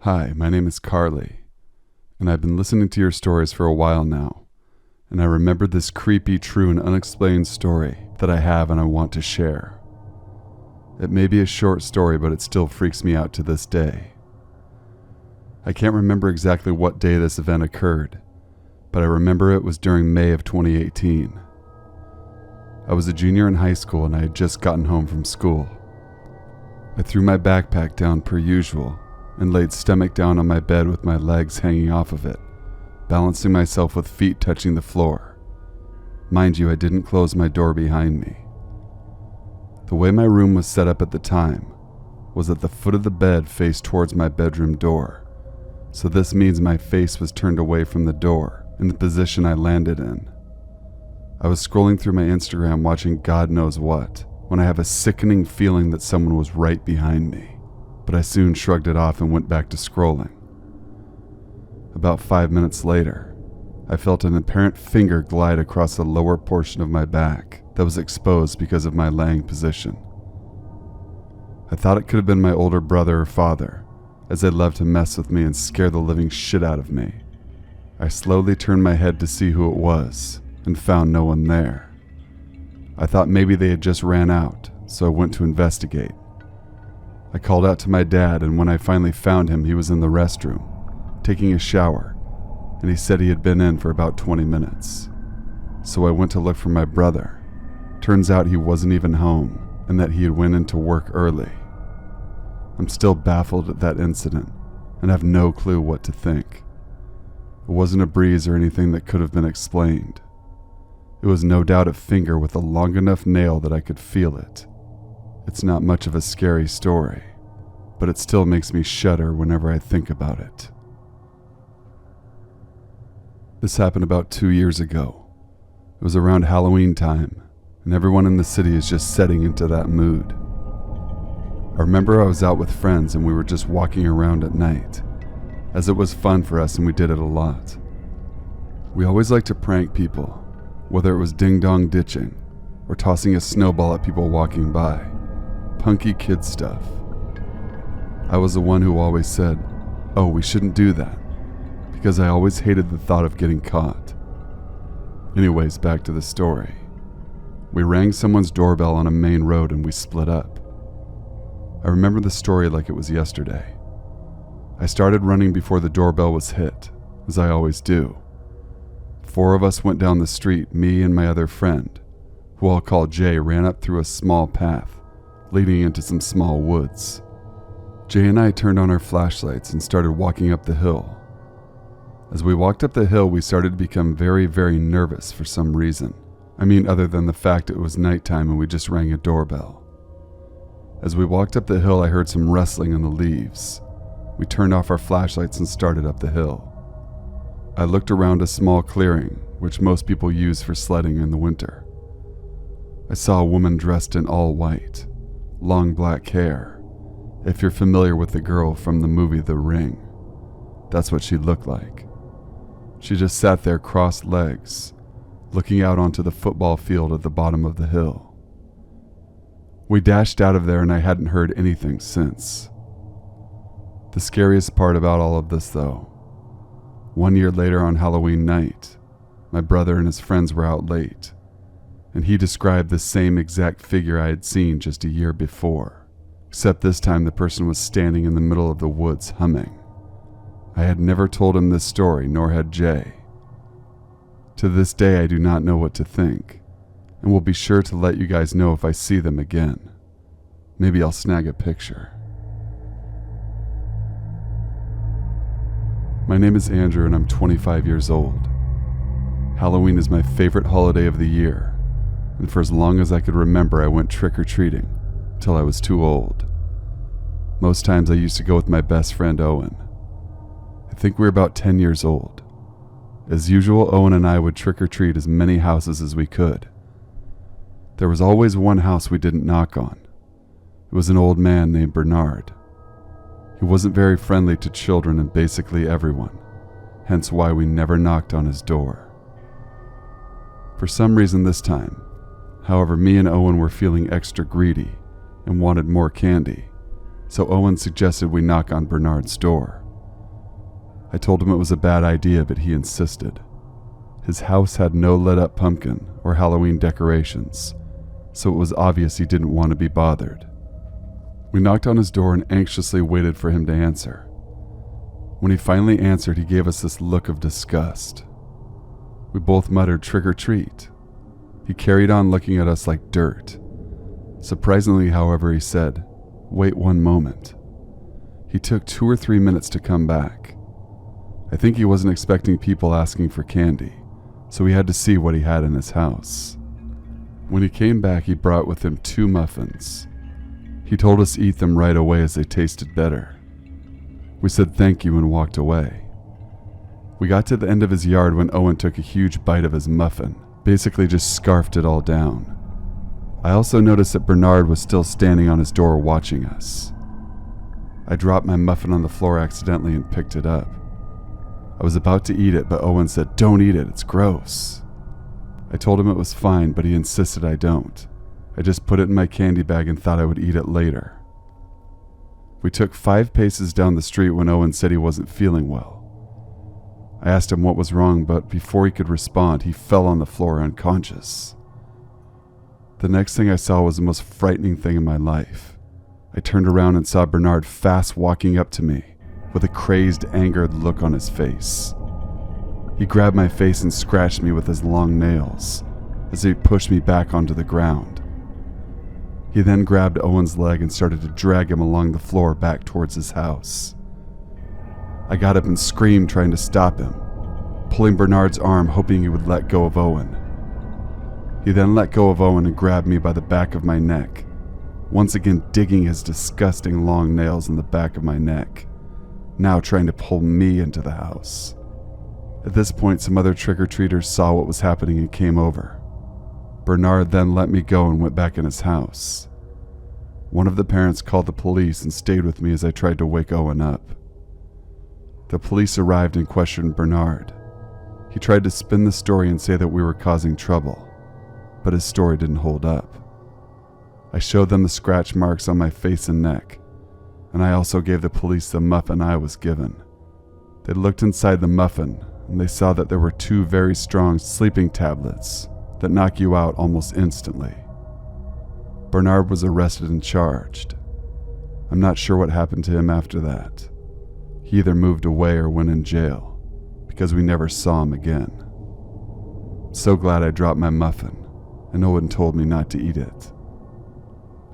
Hi, my name is Carly, and I've been listening to your stories for a while now, and I remembered this creepy, true, and unexplained story that I have and I want to share. It may be a short story, but it still freaks me out to this day. I can't remember exactly what day this event occurred, but I remember it was during May of 2018. I was a junior in high school and I had just gotten home from school. I threw my backpack down per usual and laid stomach down on my bed with my legs hanging off of it, balancing myself with feet touching the floor. Mind you, I didn't close my door behind me. The way my room was set up at the time was that the foot of the bed faced towards my bedroom door, so this means my face was turned away from the door in the position I landed in. I was scrolling through my Instagram watching God knows what when I have a sickening feeling that someone was right behind me, but I soon shrugged it off and went back to scrolling. About 5 minutes later, I felt an apparent finger glide across the lower portion of my back that was exposed because of my laying position. I thought it could have been my older brother or father, as they loved to mess with me and scare the living shit out of me. I slowly turned my head to see who it was and found no one there. I thought maybe they had just ran out, so I went to investigate. I called out to my dad, and when I finally found him, he was in the restroom, taking a shower, and he said he had been in for about 20 minutes. So I went to look for my brother. Turns out he wasn't even home, and that he had went into work early. I'm still baffled at that incident, and have no clue what to think. It wasn't a breeze or anything that could have been explained. It was no doubt a finger with a long enough nail that I could feel it. It's not much of a scary story, but it still makes me shudder whenever I think about it. This happened about 2 years ago. It was around Halloween time, and everyone in the city is just setting into that mood. I remember I was out with friends and we were just walking around at night, as it was fun for us and we did it a lot. We always liked to prank people, whether it was ding-dong ditching or tossing a snowball at people walking by. Punky kid stuff. I was the one who always said, "Oh, we shouldn't do that," because I always hated the thought of getting caught. Anyways, back to the story. We rang someone's doorbell on a main road and we split up. I remember the story like it was yesterday. I started running before the doorbell was hit, as I always do. 4 of us went down the street. Me and my other friend, who I'll call Jay, ran up through a small path leading into some small woods. Jay and I turned on our flashlights and started walking up the hill. As we walked up the hill, we started to become very, very nervous for some reason. I mean, other than the fact it was nighttime and we just rang a doorbell. As we walked up the hill, I heard some rustling in the leaves. We turned off our flashlights and started up the hill. I looked around a small clearing, which most people use for sledding in the winter. I saw a woman dressed in all white, long black hair. If you're familiar with the girl from the movie The Ring, that's what she looked like. She just sat there crossed legs, looking out onto the football field at the bottom of the hill. We dashed out of there and I hadn't heard anything since. The scariest part about all of this, though, 1 year later on Halloween night, my brother and his friends were out late, and he described the same exact figure I had seen just a year before, except this time the person was standing in the middle of the woods humming. I had never told him this story, nor had Jay. To this day, I do not know what to think, and will be sure to let you guys know if I see them again. Maybe I'll snag a picture. My name is Andrew and I'm 25 years old. Halloween is my favorite holiday of the year, and for as long as I could remember, I went trick-or-treating till I was too old. Most times I used to go with my best friend Owen. I think we were about 10 years old. As usual, Owen and I would trick-or-treat as many houses as we could. There was always one house we didn't knock on. It was an old man named Bernard. He wasn't very friendly to children and basically everyone, hence why we never knocked on his door. For some reason this time, however, me and Owen were feeling extra greedy and wanted more candy, so Owen suggested we knock on Bernard's door. I told him it was a bad idea, but he insisted. His house had no lit-up pumpkin or Halloween decorations, so it was obvious he didn't want to be bothered. We knocked on his door and anxiously waited for him to answer. When he finally answered, he gave us this look of disgust. We both muttered, "Trick or treat." He carried on looking at us like dirt. Surprisingly, however, he said, "Wait one moment." He took 2 or 3 minutes to come back. I think he wasn't expecting people asking for candy, so he had to see what he had in his house. When he came back, he brought with him 2 muffins. He told us to eat them right away as they tasted better. We said thank you and walked away. We got to the end of his yard when Owen took a huge bite of his muffin, basically just scarfed it all down. I also noticed that Bernard was still standing on his door watching us. I dropped my muffin on the floor accidentally and picked it up. I was about to eat it, but Owen said, "Don't eat it, it's gross." I told him it was fine, but he insisted I don't. I just put it in my candy bag and thought I would eat it later. We took 5 paces down the street when Owen said he wasn't feeling well. I asked him what was wrong, but before he could respond, he fell on the floor unconscious. The next thing I saw was the most frightening thing in my life. I turned around and saw Bernard fast walking up to me with a crazed, angered look on his face. He grabbed my face and scratched me with his long nails as he pushed me back onto the ground. He then grabbed Owen's leg and started to drag him along the floor back towards his house. I got up and screamed, trying to stop him, pulling Bernard's arm, hoping he would let go of Owen. He then let go of Owen and grabbed me by the back of my neck, once again digging his disgusting long nails in the back of my neck, now trying to pull me into the house. At this point, some other trick-or-treaters saw what was happening and came over. Bernard then let me go and went back in his house. One of the parents called the police and stayed with me as I tried to wake Owen up. The police arrived and questioned Bernard. He tried to spin the story and say that we were causing trouble, but his story didn't hold up. I showed them the scratch marks on my face and neck, and I also gave the police the muffin I was given. They looked inside the muffin, and they saw that there were 2 very strong sleeping tablets that knock you out almost instantly. Bernard was arrested and charged. I'm not sure what happened to him after that. He either moved away or went in jail, because we never saw him again. I'm so glad I dropped my muffin, and Owen told me not to eat it.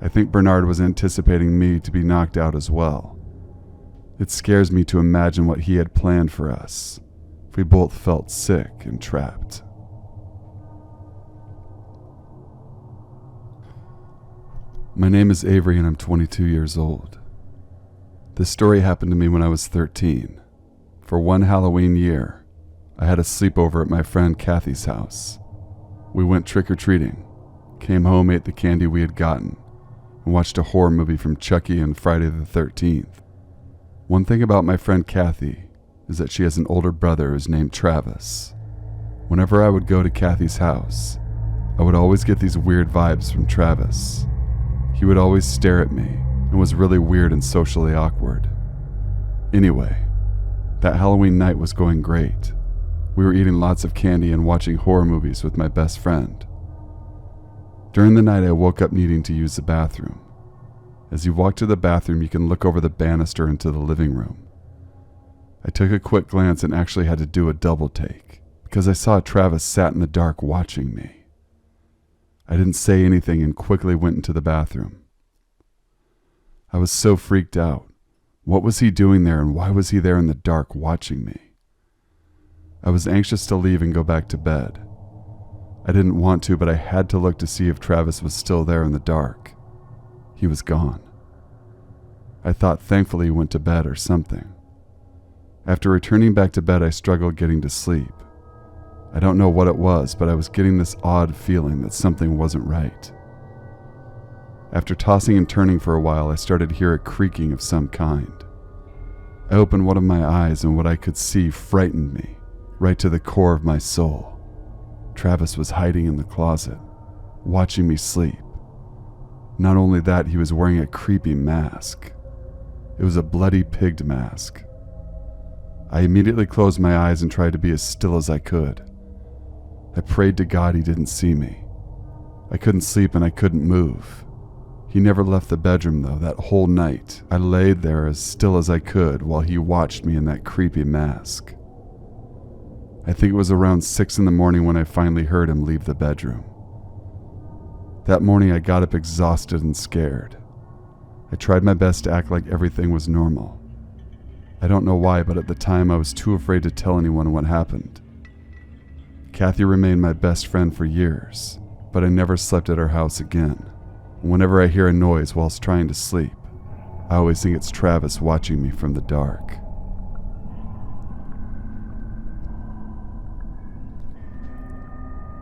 I think Bernard was anticipating me to be knocked out as well. It scares me to imagine what he had planned for us if we both felt sick and trapped. My name is Avery and I'm 22 years old. This story happened to me when I was 13. For one Halloween year, I had a sleepover at my friend Kathy's house. We went trick-or-treating, came home, ate the candy we had gotten, and watched a horror movie from Chucky and Friday the 13th. One thing about my friend Kathy is that she has an older brother who's named Travis. Whenever I would go to Kathy's house, I would always get these weird vibes from Travis. He would always stare at me and was really weird and socially awkward. Anyway, that Halloween night was going great. We were eating lots of candy and watching horror movies with my best friend. During the night, I woke up needing to use the bathroom. As you walk to the bathroom, you can look over the banister into the living room. I took a quick glance and actually had to do a double take because I saw Travis sat in the dark watching me. I didn't say anything and quickly went into the bathroom. I was so freaked out. What was he doing there, and why was he there in the dark watching me? I was anxious to leave and go back to bed. I didn't want to, but I had to look to see if Travis was still there in the dark. He was gone. I thought thankfully he went to bed or something. After returning back to bed, I struggled getting to sleep. I don't know what it was, but I was getting this odd feeling that something wasn't right. After tossing and turning for a while, I started to hear a creaking of some kind. I opened one of my eyes and what I could see frightened me, right to the core of my soul. Travis was hiding in the closet, watching me sleep. Not only that, he was wearing a creepy mask. It was a bloody pigged mask. I immediately closed my eyes and tried to be as still as I could. I prayed to God he didn't see me. I couldn't sleep and I couldn't move. He never left the bedroom though. That whole night, I laid there as still as I could while he watched me in that creepy mask. I think it was around 6 in the morning when I finally heard him leave the bedroom. That morning I got up exhausted and scared. I tried my best to act like everything was normal. I don't know why, but at the time I was too afraid to tell anyone what happened. Kathy remained my best friend for years, but I never slept at her house again. Whenever I hear a noise whilst trying to sleep, I always think it's Travis watching me from the dark.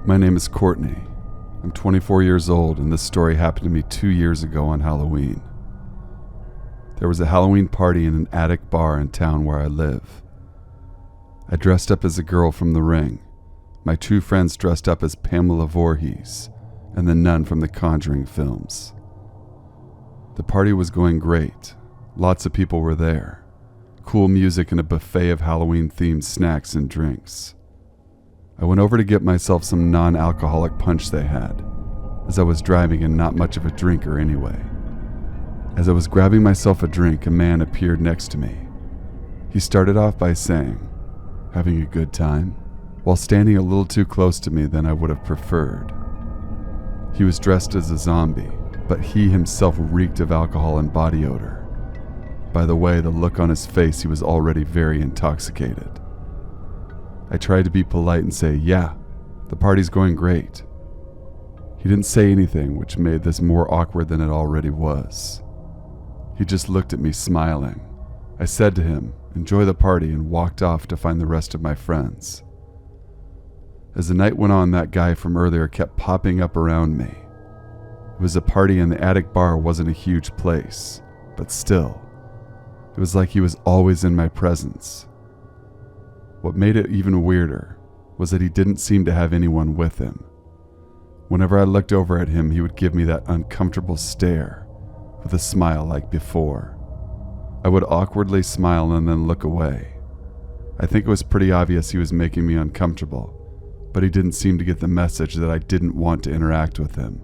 My name is Courtney. I'm 24 years old, and this story happened to me 2 years ago on Halloween. There was a Halloween party in an attic bar in town where I live. I dressed up as a girl from The Ring. My 2 friends dressed up as Pamela Voorhees and the nun from the Conjuring films. The party was going great. Lots of people were there. Cool music and a buffet of Halloween-themed snacks and drinks. I went over to get myself some non-alcoholic punch they had, as I was driving and not much of a drinker anyway. As I was grabbing myself a drink, a man appeared next to me. He started off by saying, "Having a good time?" while standing a little too close to me than I would have preferred. He was dressed as a zombie, but he himself reeked of alcohol and body odor. By the way, the look on his face, he was already very intoxicated. I tried to be polite and say, "Yeah, the party's going great." He didn't say anything, which made this more awkward than it already was. He just looked at me smiling. I said to him, "Enjoy the party," and walked off to find the rest of my friends. As the night went on, that guy from earlier kept popping up around me. It was a party and the attic bar wasn't a huge place, but still, it was like he was always in my presence. What made it even weirder was that he didn't seem to have anyone with him. Whenever I looked over at him, he would give me that uncomfortable stare with a smile like before. I would awkwardly smile and then look away. I think it was pretty obvious he was making me uncomfortable, but he didn't seem to get the message that I didn't want to interact with him.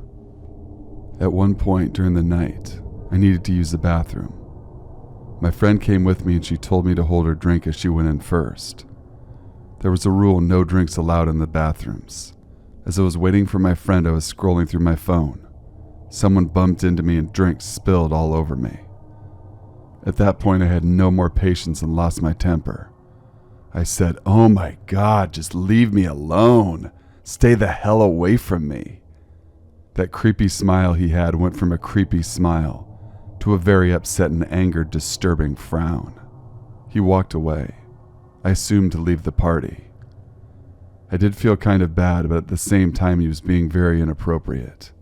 At one point during the night, I needed to use the bathroom. My friend came with me and she told me to hold her drink as she went in first. There was a rule, no drinks allowed in the bathrooms. As I was waiting for my friend, I was scrolling through my phone. Someone bumped into me and drinks spilled all over me. At that point, I had no more patience and lost my temper. I said, "Oh my God, just leave me alone. Stay the hell away from me." That creepy smile he had went from a creepy smile to a very upset and angered, disturbing frown. He walked away. I assumed to leave the party. I did feel kind of bad, but at the same time he was being very inappropriate.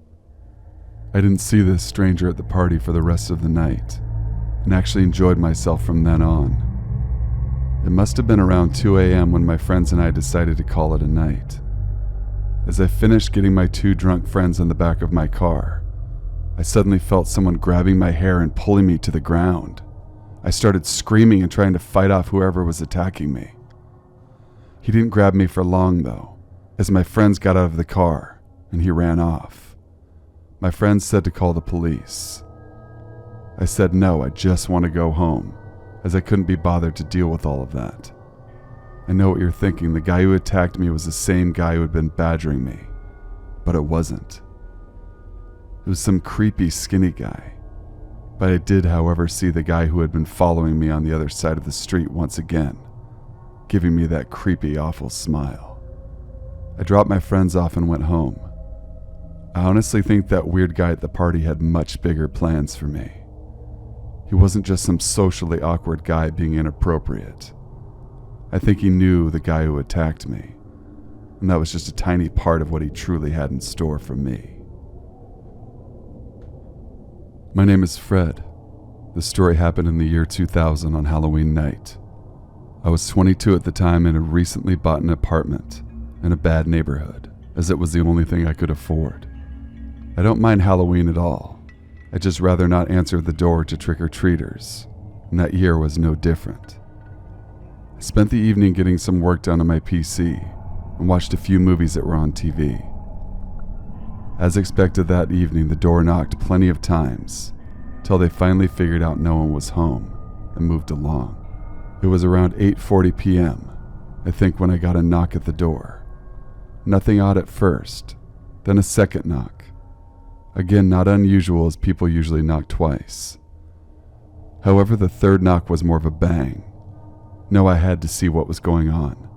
I didn't see this stranger at the party for the rest of the night, and actually enjoyed myself from then on. It must have been around 2 a.m. when my friends and I decided to call it a night. As I finished getting my 2 drunk friends in the back of my car, I suddenly felt someone grabbing my hair and pulling me to the ground. I started screaming and trying to fight off whoever was attacking me. He didn't grab me for long though, as my friends got out of the car and he ran off. My friends said to call the police. I said no, I just want to go home, as I couldn't be bothered to deal with all of that. I know what you're thinking, the guy who attacked me was the same guy who had been badgering me, but it wasn't. It was some creepy skinny guy. But I did, however, see the guy who had been following me on the other side of the street once again, giving me that creepy, awful smile. I dropped my friends off and went home. I honestly think that weird guy at the party had much bigger plans for me. He wasn't just some socially awkward guy being inappropriate. I think he knew the guy who attacked me, and that was just a tiny part of what he truly had in store for me. My name is Fred. The story happened in the year 2000 on Halloween night. I was 22 at the time and had recently bought an apartment in a bad neighborhood, as it was the only thing I could afford. I don't mind Halloween at all. I'd just rather not answer the door to trick-or-treaters, and that year was no different. I Spent the evening getting some work done on my PC and watched a few movies that were on TV. As expected that evening, the door knocked plenty of times till they finally figured out no one was home and moved along. It was around 8:40 p.m., I think, when I got a knock at the door. Nothing odd at first, then a second knock. Again, not unusual, as people usually knock twice. However, the third knock was more of a bang. No, I had to see what was going on.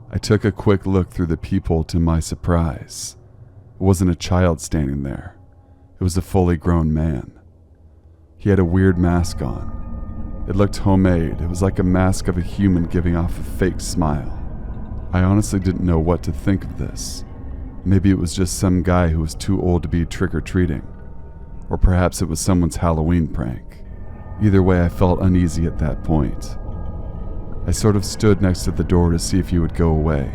I took a quick look through the peephole. To my surprise, it wasn't a child standing there. It was a fully grown man. He had a weird mask on. It looked homemade. It was like a mask of a human giving off a fake smile. I honestly didn't know what to think of this. Maybe it was just some guy who was too old to be trick-or-treating, or perhaps it was someone's Halloween prank. Either way, I felt uneasy at that point. I sort of stood next to the door to see if he would go away.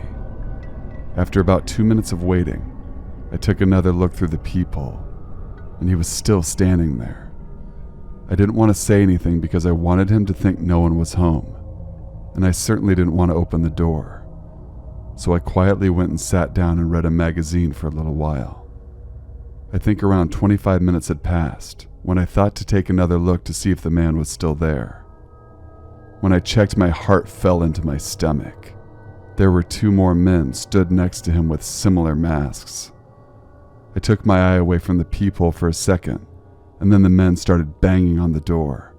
After about 2 minutes of waiting, I took another look through the peephole, and he was still standing there. I didn't want to say anything because I wanted him to think no one was home, and I certainly didn't want to open the door. So I quietly went and sat down and read a magazine for a little while. I think around 25 minutes had passed when I thought to take another look to see if the man was still there. When I checked, my heart fell into my stomach. There were 2 more men stood next to him with similar masks. I took my eye away from the peephole for a second, and then the men started banging on the door.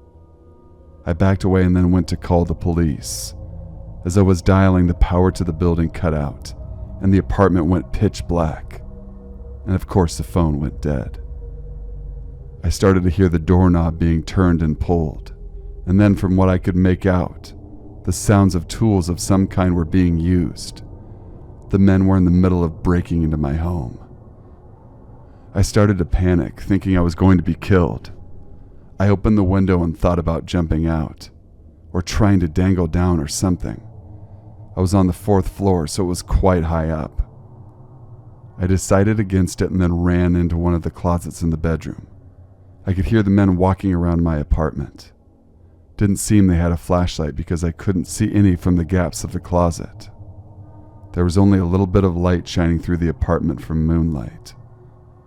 I backed away and then went to call the police. As I was dialing, the power to the building cut out, and the apartment went pitch black. And of course, the phone went dead. I started to hear the doorknob being turned and pulled, and then from what I could make out, the sounds of tools of some kind were being used. The men were in the middle of breaking into my home. I started to panic, thinking I was going to be killed. I opened the window and thought about jumping out, or trying to dangle down or something. I was on the 4th floor, so it was quite high up. I decided against it and then ran into one of the closets in the bedroom. I could hear the men walking around my apartment. Didn't seem they had a flashlight because I couldn't see any from the gaps of the closet. There was only a little bit of light shining through the apartment from moonlight.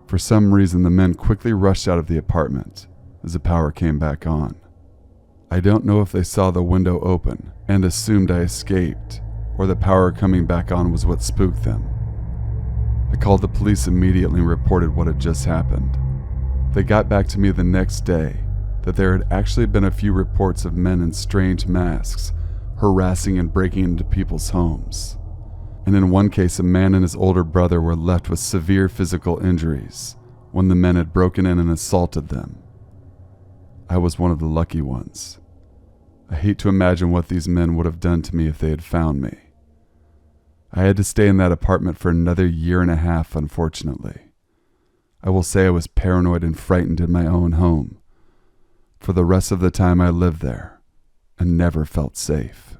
For some reason, the men quickly rushed out of the apartment as the power came back on. I don't know if they saw the window open and assumed I escaped, or the power coming back on was what spooked them. I called the police immediately and reported what had just happened. They got back to me the next day that there had actually been a few reports of men in strange masks harassing and breaking into people's homes. And in one case, a man and his older brother were left with severe physical injuries when the men had broken in and assaulted them. I was one of the lucky ones. I hate to imagine what these men would have done to me if they had found me. I had to stay in that apartment for another 1.5 years, unfortunately. I will say I was paranoid and frightened in my own home for the rest of the time I lived there, and never felt safe.